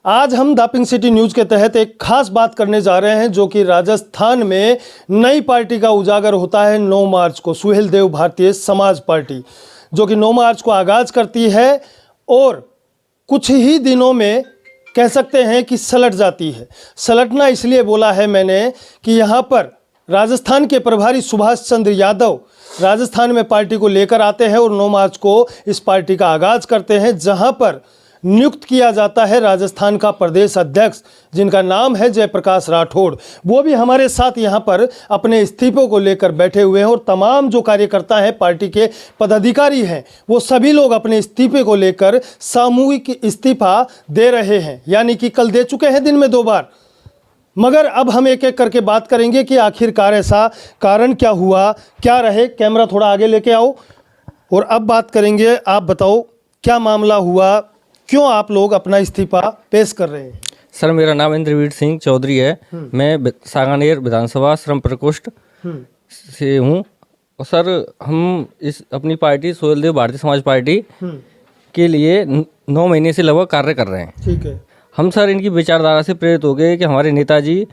आज हम the pink city news के तहत एक खास बात करने जा रहे हैं जो कि राजस्थान में नई पार्टी का उजागर होता है 9 मार्च को। सुहेलदेव भारतीय समाज पार्टी जो कि 9 मार्च को आगाज़ करती है और कुछ ही दिनों में कह सकते हैं कि सलट जाती है। सलटना इसलिए बोला है मैंने कि यहाँ पर राजस्थान के प्रभारी सुभाष चंद्र यादव राजस्थान में पार्टी को लेकर आते हैं और 9 मार्च को इस पार्टी का आगाज़ करते हैं, जहाँ पर नियुक्त किया जाता है राजस्थान का प्रदेश अध्यक्ष जिनका नाम है जयप्रकाश राठौड़। वो भी हमारे साथ यहाँ पर अपने इस्तीफों को लेकर बैठे हुए हैं और तमाम जो कार्यकर्ता हैं, पार्टी के पदाधिकारी हैं, वो सभी लोग अपने इस्तीफे को लेकर सामूहिक इस्तीफा दे रहे हैं, यानी कि कल दे चुके हैं दिन में 2 बार। मगर अब हम एक एक करके बात करेंगे कि आखिरकार ऐसा कारण क्या हुआ, क्या रहे। कैमरा थोड़ा आगे लेके आओ और अब बात करेंगे। आप बताओ क्या मामला हुआ, क्यों आप लोग अपना इस्तीफा पेश कर रहे हैं? सर, मेरा नाम इंद्रवीर सिंह चौधरी है। मैं सांगानेर विधानसभा श्रम प्रकोष्ठ से हूँ। और सर, हम इस अपनी पार्टी सुहेलदेव भारतीय समाज पार्टी के लिए 9 महीने से लगभग कार्य कर रहे हैं। ठीक है। हम सर इनकी विचारधारा से प्रेरित हो गए कि हमारे नेताजी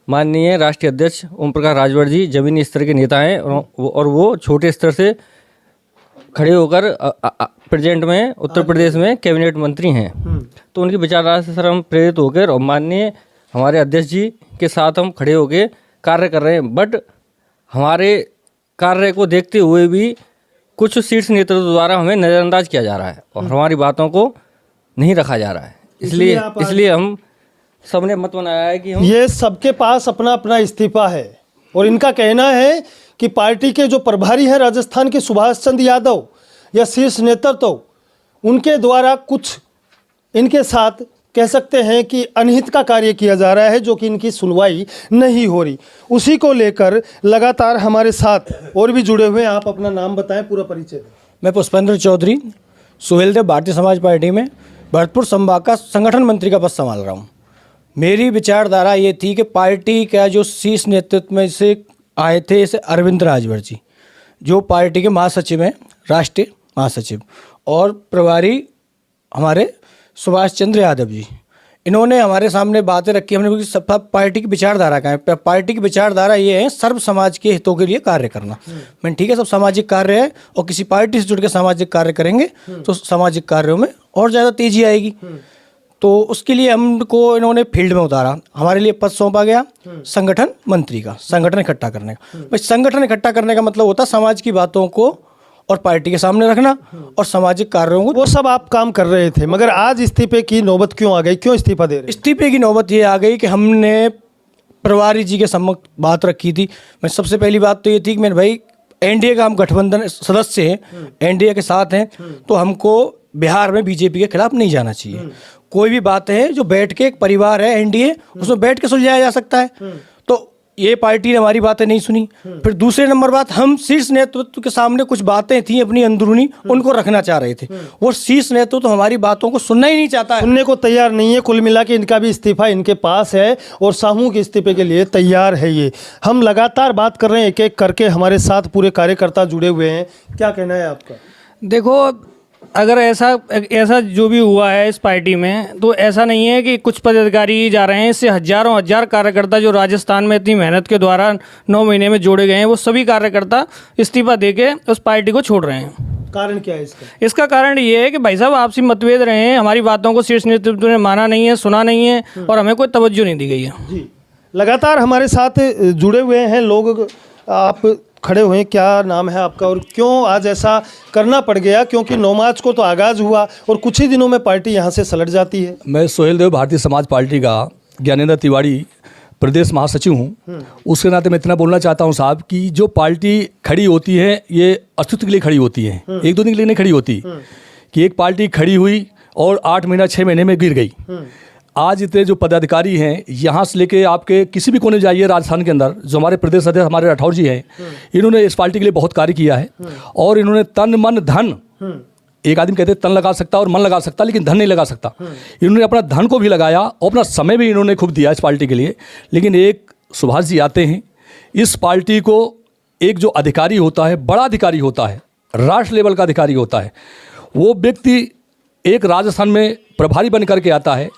माननीय राष्ट्रीय अध्यक्ष ओम प्रकाश राजभर जी जमीनी स्तर के नेता हैं और वो छोटे स्तर से खड़े होकर प्रेजेंट में उत्तर प्रदेश में कैबिनेट मंत्री हैं। तो उनकी विचारधारा से सर हम प्रेरित होकर और माननीय हमारे अध्यक्ष जी के साथ हम खड़े होकर कार्य कर रहे हैं। बट हमारे कार्य को देखते हुए भी कुछ शीर्ष नेतृत्व द्वारा हमें नज़रअंदाज किया जा रहा है और हमारी बातों को नहीं रखा जा रहा है। इसलिए हम सबने मत बनाया है कि हम ये सबके पास अपना अपना इस्तीफा है और इनका कहना है कि पार्टी के जो प्रभारी हैं राजस्थान के सुभाष चंद्र यादव या शीर्ष नेतृत्व उनके द्वारा कुछ इनके साथ कह सकते हैं कि अनहित का कार्य किया जा रहा है, जो कि इनकी सुनवाई नहीं हो रही। उसी को लेकर लगातार हमारे साथ और भी जुड़े हुए हैं। आप अपना नाम बताएं, पूरा परिचय दें। मैं पुष्पेंद्र चौधरी सुहेलदेव भारतीय समाज पार्टी में भरतपुर संभाग का संगठन मंत्री का पद संभाल रहा हूँ। मेरी विचारधारा ये थी कि पार्टी का जो शीर्ष नेतृत्व में से आए थे जैसे अरविंद राजभर जी, जो पार्टी के महासचिव हैं, राष्ट्रीय महासचिव, और प्रभारी हमारे सुभाष चंद्र यादव जी, इन्होंने हमारे सामने बातें रखी। हमने सब पार्टी की विचारधारा का है। पार्टी की विचारधारा ये है सर्व समाज के हितों के लिए कार्य करना। मैंने ठीक है, सब सामाजिक कार्य है और किसी पार्टी से जुड़ के सामाजिक कार्य करेंगे तो सामाजिक कार्यों में और ज़्यादा तेजी आएगी। तो उसके लिए हमको इन्होंने फील्ड में उतारा। हमारे लिए पद सौंपा गया संगठन मंत्री का, संगठन इकट्ठा करने का। भाई, संगठन इकट्ठा करने का मतलब होता है समाज की बातों को और पार्टी के सामने रखना और सामाजिक कार्यों को। वो सब आप काम कर रहे थे, मगर आज इस्तीफे की नौबत क्यों आ गई? क्यों इस्तीफा दे रहे? इस्तीफे की नौबत ये आ गई कि हमने प्रभारी जी के सम्मुख बात रखी थी। मैं सबसे पहली बात तो ये थी कि मेरे भाई एनडीए का हम गठबंधन सदस्य हैं, एनडीए के साथ हैं, तो हमको बिहार में बीजेपी के खिलाफ नहीं जाना चाहिए। कोई भी बात है जो बैठ के, एक परिवार है एनडीए, उसमें बैठ के सुलझाया जा सकता है। तो ये पार्टी ने हमारी बातें नहीं सुनी। फिर दूसरे नंबर बात, हम शीर्ष नेतृत्व के सामने कुछ बातें थी अपनी अंदरूनी, उनको रखना चाह रहे थे। वो शीर्ष नेतृत्व तो हमारी बातों को सुनना ही नहीं चाहता है, सुनने को तैयार नहीं है। कुल मिला के इनका भी इस्तीफा इनके पास है और सामूहिक इस्तीफे के लिए तैयार है। ये हम लगातार बात कर रहे हैं, एक एक करके हमारे साथ पूरे कार्यकर्ता जुड़े हुए हैं। क्या कहना है आपका? देखो, अगर ऐसा जो भी हुआ है इस पार्टी में, तो ऐसा नहीं है कि कुछ पदाधिकारी जा रहे हैं। इससे हजारों हजार कार्यकर्ता जो राजस्थान में इतनी मेहनत के द्वारा 9 महीने में जोड़े गए हैं, वो सभी कार्यकर्ता इस्तीफा देके उस पार्टी को छोड़ रहे हैं। कारण क्या है इसका? इसका कारण ये है कि भाई साहब आपसी मतभेद रहे हैं, हमारी बातों को शीर्ष नेतृत्व ने माना नहीं है, सुना नहीं है और हमें कोई तवज्जो नहीं दी गई है। जी, लगातार हमारे साथ जुड़े हुए हैं लोग। आप खड़े हुए हैं, क्या नाम है आपका और क्यों आज ऐसा करना पड़ गया? क्योंकि 9 मार्च को तो आगाज़ हुआ और कुछ ही दिनों में पार्टी यहाँ से सलट जाती है। मैं सुहेलदेव भारतीय समाज पार्टी का ज्ञानेंद्र तिवारी प्रदेश महासचिव हूँ। उसके नाते मैं इतना बोलना चाहता हूँ साहब कि जो पार्टी खड़ी होती है ये अस्तित्व के लिए खड़ी होती है, 1-2 दिन के लिए नहीं खड़ी होती। कि एक पार्टी खड़ी हुई और 8 महीना 6 महीने में गिर गई। आज इतने जो पदाधिकारी हैं, यहाँ से लेके आपके किसी भी कोने जाइए राजस्थान के अंदर, जो हमारे प्रदेश अध्यक्ष हमारे राठौर जी हैं, इन्होंने इस पार्टी के लिए बहुत कार्य किया है और इन्होंने तन मन धन, एक आदमी कहते हैं तन लगा सकता और मन लगा सकता लेकिन धन नहीं लगा सकता, इन्होंने अपना धन को भी लगाया और अपना समय भी इन्होंने खूब दिया इस पार्टी के लिए। लेकिन एक सुभाष जी आते हैं, इस पार्टी को एक जो अधिकारी होता है, बड़ा अधिकारी होता है, राष्ट्र लेवल का अधिकारी होता है, वो व्यक्ति एक राजस्थान में प्रभारी बन करके आता है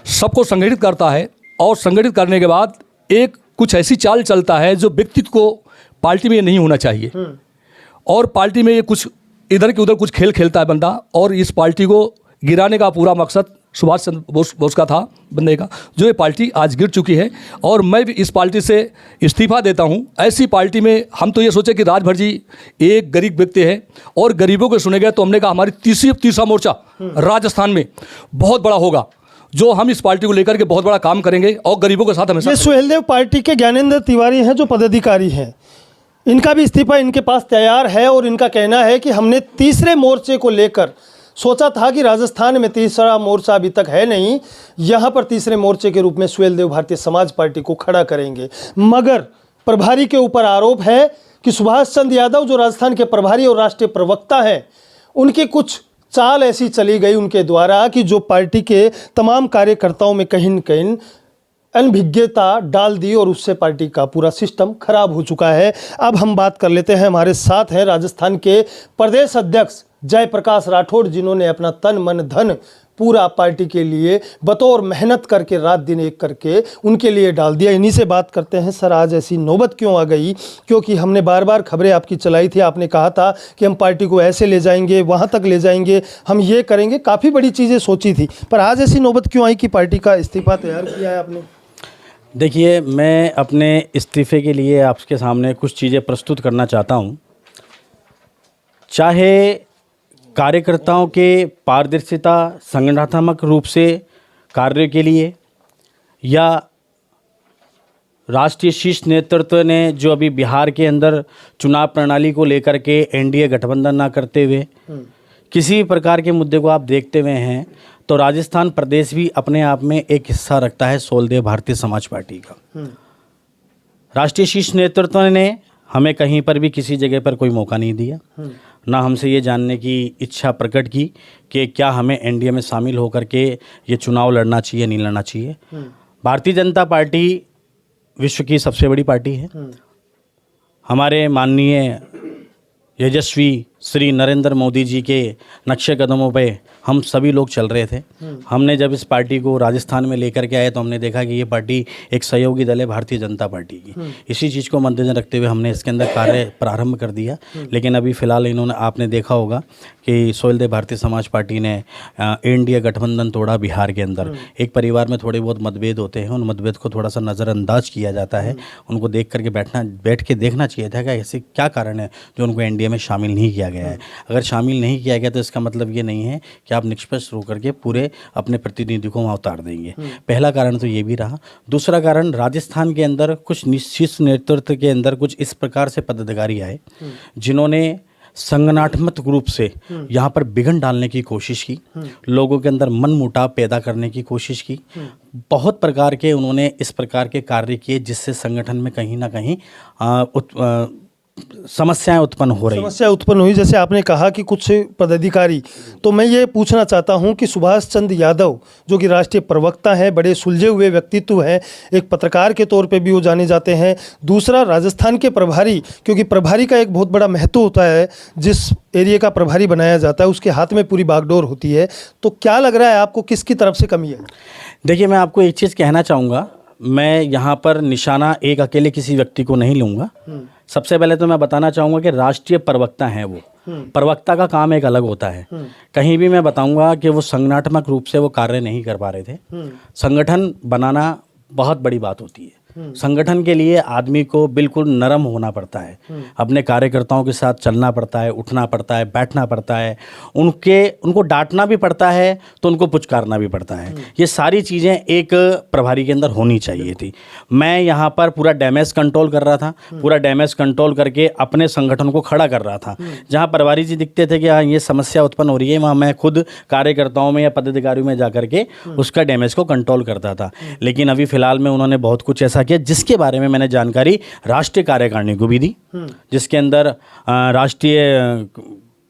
सबको संगठित करता है और संगठित करने के बाद एक कुछ ऐसी चाल चलता है जो व्यक्तित्व को पार्टी में नहीं होना चाहिए, और पार्टी में ये कुछ इधर के उधर कुछ खेल खेलता है बंदा, और इस पार्टी को गिराने का पूरा मकसद सुभाष चंद्र बोस का था बंदे का, जो ये पार्टी आज गिर चुकी है। और मैं भी इस पार्टी से इस्तीफा देता हूँ। ऐसी पार्टी में हम तो ये सोचे कि राजभर जी एक गरीब व्यक्ति है और गरीबों को सुने गए, तो हमने कहा हमारी तीसरा मोर्चा राजस्थान में बहुत बड़ा होगा, जो हम इस पार्टी को लेकर के बहुत बड़ा काम करेंगे और गरीबों के साथ हमेशा। ये सुहेलदेव पार्टी के ज्ञानेंद्र तिवारी हैं जो पदाधिकारी हैं, इनका भी इस्तीफा इनके पास तैयार है और इनका कहना है कि हमने तीसरे मोर्चे को लेकर सोचा था कि राजस्थान में तीसरा मोर्चा अभी तक है नहीं, यहाँ पर तीसरे मोर्चे के रूप में सुहेलदेव भारतीय समाज पार्टी को खड़ा करेंगे। मगर प्रभारी के ऊपर आरोप है कि सुभाष चंद्र यादव जो राजस्थान के प्रभारी और राष्ट्रीय प्रवक्ता हैं, उनकी कुछ चाल ऐसी चली गई उनके द्वारा कि जो पार्टी के तमाम कार्यकर्ताओं में कहीं न कहीं अनभिज्ञता डाल दी और उससे पार्टी का पूरा सिस्टम खराब हो चुका है। अब हम बात कर लेते हैं, हमारे साथ हैं राजस्थान के प्रदेश अध्यक्ष जयप्रकाश राठौड़, जिन्होंने अपना तन मन धन पूरा पार्टी के लिए बतौर मेहनत करके रात दिन एक करके उनके लिए डाल दिया। इन्हीं से बात करते हैं। सर, आज ऐसी नौबत क्यों आ गई? क्योंकि हमने बार बार खबरें आपकी चलाई थी, आपने कहा था कि हम पार्टी को ऐसे ले जाएंगे, वहाँ तक ले जाएंगे, हम ये करेंगे, काफ़ी बड़ी चीज़ें सोची थी, पर आज ऐसी नौबत क्यों आई कि पार्टी का इस्तीफा तैयार किया है आपने? देखिए, मैं अपने इस्तीफे के लिए आपके सामने कुछ चीज़ें प्रस्तुत करना चाहता हूँ। चाहे कार्यकर्ताओं के पारदर्शिता, संगठनात्मक रूप से कार्य के लिए, या राष्ट्रीय शीर्ष नेतृत्व ने जो अभी बिहार के अंदर चुनाव प्रणाली को लेकर के एनडीए गठबंधन ना करते हुए किसी प्रकार के मुद्दे को आप देखते हुए हैं, तो राजस्थान प्रदेश भी अपने आप में एक हिस्सा रखता है सुहेलदेव भारतीय समाज पार्टी का। राष्ट्रीय शीर्ष नेतृत्व ने हमें कहीं पर भी किसी जगह पर कोई मौका नहीं दिया, ना हमसे ये जानने की इच्छा प्रकट की कि क्या हमें एनडीए में शामिल होकर के ये चुनाव लड़ना चाहिए, नहीं लड़ना चाहिए। भारतीय जनता पार्टी विश्व की सबसे बड़ी पार्टी है। हमारे माननीय यशस्वी श्री नरेंद्र मोदी जी के नक्शे कदमों पे हम सभी लोग चल रहे थे। हमने जब इस पार्टी को राजस्थान में लेकर के आए तो हमने देखा कि ये पार्टी एक सहयोगी दल है भारतीय जनता पार्टी की। इसी चीज़ को मद्देनजर रखते हुए हमने इसके अंदर कार्य प्रारंभ कर दिया। लेकिन अभी फ़िलहाल इन्होंने, आपने देखा होगा कि सुहेलदेव भारतीय समाज पार्टी ने एनडीए गठबंधन तोड़ा बिहार के अंदर। एक परिवार में थोड़े बहुत मतभेद होते हैं, उन मतभेद को थोड़ा सा नज़रअंदाज किया जाता है। उनको देख करके बैठ के देखना चाहिए था कि ऐसे क्या कारण है जो उनको एनडीए में शामिल नहीं किया गया है। अगर शामिल नहीं किया गया तो इसका मतलब ये नहीं है कि आप निष्पक्ष होकर के पूरे अपने प्रतिनिधि को वहाँ उतार देंगे। पहला कारण तो ये भी रहा। दूसरा कारण, राजस्थान के अंदर कुछ निश्चित नेतृत्व के अंदर कुछ इस प्रकार से पदाधिकारी आए जिन्होंने संगठनात्मक रूप से यहाँ पर बिघन डालने की कोशिश की, लोगों के अंदर मन मुटाव पैदा करने की कोशिश की। बहुत प्रकार के उन्होंने इस प्रकार के कार्य किए जिससे संगठन में कहीं ना कहीं समस्याएं उत्पन्न हो रही। समस्या उत्पन्न हुई, जैसे आपने कहा कि कुछ पदाधिकारी, तो मैं ये पूछना चाहता हूं कि सुभाष चंद्र यादव जो कि राष्ट्रीय प्रवक्ता हैं, बड़े सुलझे हुए व्यक्तित्व हैं, एक पत्रकार के तौर पे भी वो जाने जाते हैं। दूसरा, राजस्थान के प्रभारी, क्योंकि प्रभारी का एक बहुत बड़ा महत्व होता है, जिस एरिया का प्रभारी बनाया जाता है उसके हाथ में पूरी बागडोर होती है। तो क्या लग रहा है आपको, किसकी तरफ से कमी है? देखिए, मैं आपको एक चीज़ कहना चाहूँगा, मैं यहाँ पर निशाना एक अकेले किसी व्यक्ति को नहीं लूँगा। सबसे पहले तो मैं बताना चाहूँगा कि राष्ट्रीय प्रवक्ता हैं वो। प्रवक्ता का काम एक अलग होता है। कहीं भी मैं बताऊँगा कि वो संगठनात्मक रूप से वो कार्य नहीं कर पा रहे थे। संगठन बनाना बहुत बड़ी बात होती है। संगठन के लिए आदमी को बिल्कुल नरम होना पड़ता है, अपने कार्यकर्ताओं के साथ चलना पड़ता है, उठना पड़ता है, बैठना पड़ता है, उनको डांटना भी पड़ता है तो उनको पुचकारना भी पड़ता है। ये सारी चीज़ें एक प्रभारी के अंदर होनी चाहिए थी। मैं यहाँ पर पूरा डैमेज कंट्रोल कर रहा था, पूरा डैमेज कंट्रोल करके अपने संगठन को खड़ा कर रहा था। जहाँ प्रभारी जी दिखते थे कि हाँ ये समस्या उत्पन्न हो रही है, वहाँ मैं खुद कार्यकर्ताओं में या पदाधिकारियों में जा करके उसका डैमेज को कंट्रोल करता था। लेकिन अभी फिलहाल में उन्होंने बहुत कुछ ऐसा किया जिसके बारे में मैंने जानकारी राष्ट्रीय कार्यकारिणी को भी दी, जिसके अंदर राष्ट्रीय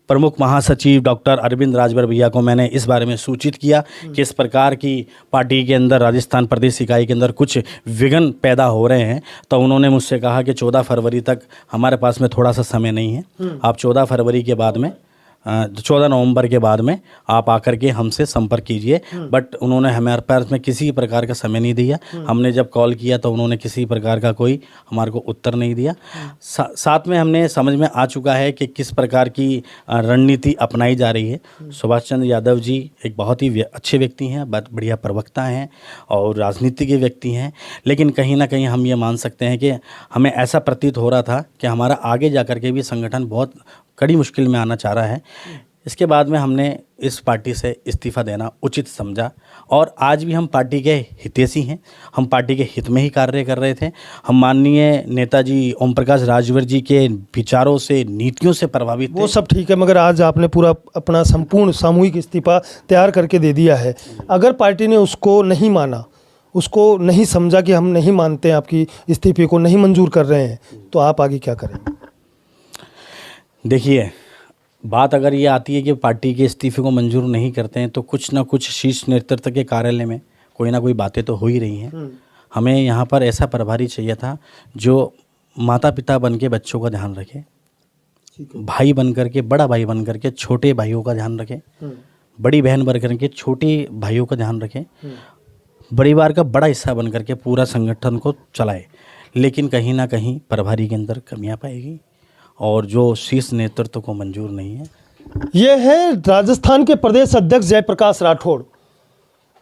प्रमुख महासचिव डॉक्टर अरविंद राजभर भैया को मैंने इस बारे में सूचित किया कि इस प्रकार की पार्टी के अंदर राजस्थान प्रदेश इकाई के अंदर कुछ विघ्न पैदा हो रहे हैं। तो उन्होंने मुझसे कहा कि 14 फरवरी तक हमारे पास में थोड़ा सा समय नहीं है, आप 14 फरवरी के बाद में 14 नवंबर के बाद में आप आकर के हमसे संपर्क कीजिए। बट उन्होंने हमारे पास में किसी प्रकार का समय नहीं दिया। हमने जब कॉल किया तो उन्होंने किसी प्रकार का कोई हमारे को उत्तर नहीं दिया। साथ में हमने समझ में आ चुका है कि किस प्रकार की रणनीति अपनाई जा रही है। सुभाष चंद्र यादव जी एक बहुत ही अच्छे व्यक्ति हैं, बहुत बढ़िया प्रवक्ता हैं और राजनीति के व्यक्ति हैं, लेकिन कहीं ना कहीं हम ये मान सकते हैं कि हमें ऐसा प्रतीत हो रहा था कि हमारा आगे जाकर के भी संगठन बहुत कड़ी मुश्किल में आना चाह रहा है। इसके बाद में हमने इस पार्टी से इस्तीफ़ा देना उचित समझा और आज भी हम पार्टी के हितैषी हैं। हम पार्टी के हित में ही कार्य कर रहे थे। हम माननीय नेताजी ओम प्रकाश राजभर जी के विचारों से, नीतियों से प्रभावित थे। वो सब ठीक है, मगर आज आपने पूरा अपना संपूर्ण सामूहिक इस्तीफा तैयार करके दे दिया है। अगर पार्टी ने उसको नहीं माना, उसको नहीं समझा कि हम नहीं मानते हैं, आपकी इस्तीफे को नहीं मंजूर कर रहे हैं, तो आप आगे क्या करेंगे? देखिए, बात अगर ये आती है कि पार्टी के इस्तीफे को मंजूर नहीं करते हैं तो कुछ ना कुछ शीर्ष नेतृत्व के कार्यालय में कोई ना कोई बातें तो हो ही रही हैं। हमें यहाँ पर ऐसा प्रभारी चाहिए था जो माता पिता बन के बच्चों का ध्यान रखे, भाई बन करके, बड़ा भाई बन करके छोटे भाइयों का ध्यान रखे, बड़ी बहन बन करके छोटे भाइयों का ध्यान रखे, परिवार का बड़ा हिस्सा बन करके पूरा संगठन को चलाए। लेकिन कहीं ना कहीं प्रभारी के अंदर कमियां पाएगी और जो शीर्ष नेतृत्व को मंजूर नहीं है। ये है राजस्थान के प्रदेश अध्यक्ष जयप्रकाश राठौड़।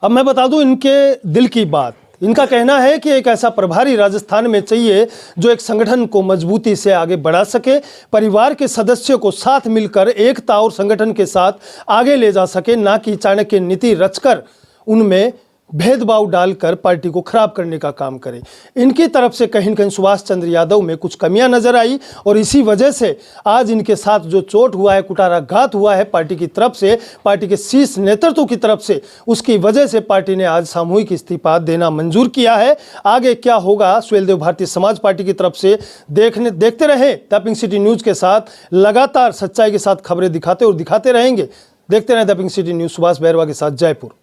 अब मैं बता दूं इनके दिल की बात। इनका कहना है कि एक ऐसा प्रभारी राजस्थान में चाहिए जो एक संगठन को मजबूती से आगे बढ़ा सके, परिवार के सदस्यों को साथ मिलकर एकता और संगठन के साथ आगे ले जा सके, ना कि चाणक्य नीति रचकर उनमें भेदभाव डालकर पार्टी को खराब करने का काम करे। इनकी तरफ से कहीं न कहीं सुभाष चंद्र यादव में कुछ कमियां नजर आई और इसी वजह से आज इनके साथ जो चोट हुआ है, कुठाराघात हुआ है पार्टी की तरफ से, पार्टी के शीर्ष नेतृत्व की तरफ से, उसकी वजह से पार्टी ने आज सामूहिक इस्तीफा देना मंजूर किया है। आगे क्या होगा सुहेलदेव भारतीय समाज पार्टी की तरफ से देखते रहे। द पिंक सिटी न्यूज़ के साथ लगातार सच्चाई के साथ खबरें दिखाते और दिखाते रहेंगे। देखते रहें the pink city news. Subhash Bairwa के साथ, जयपुर।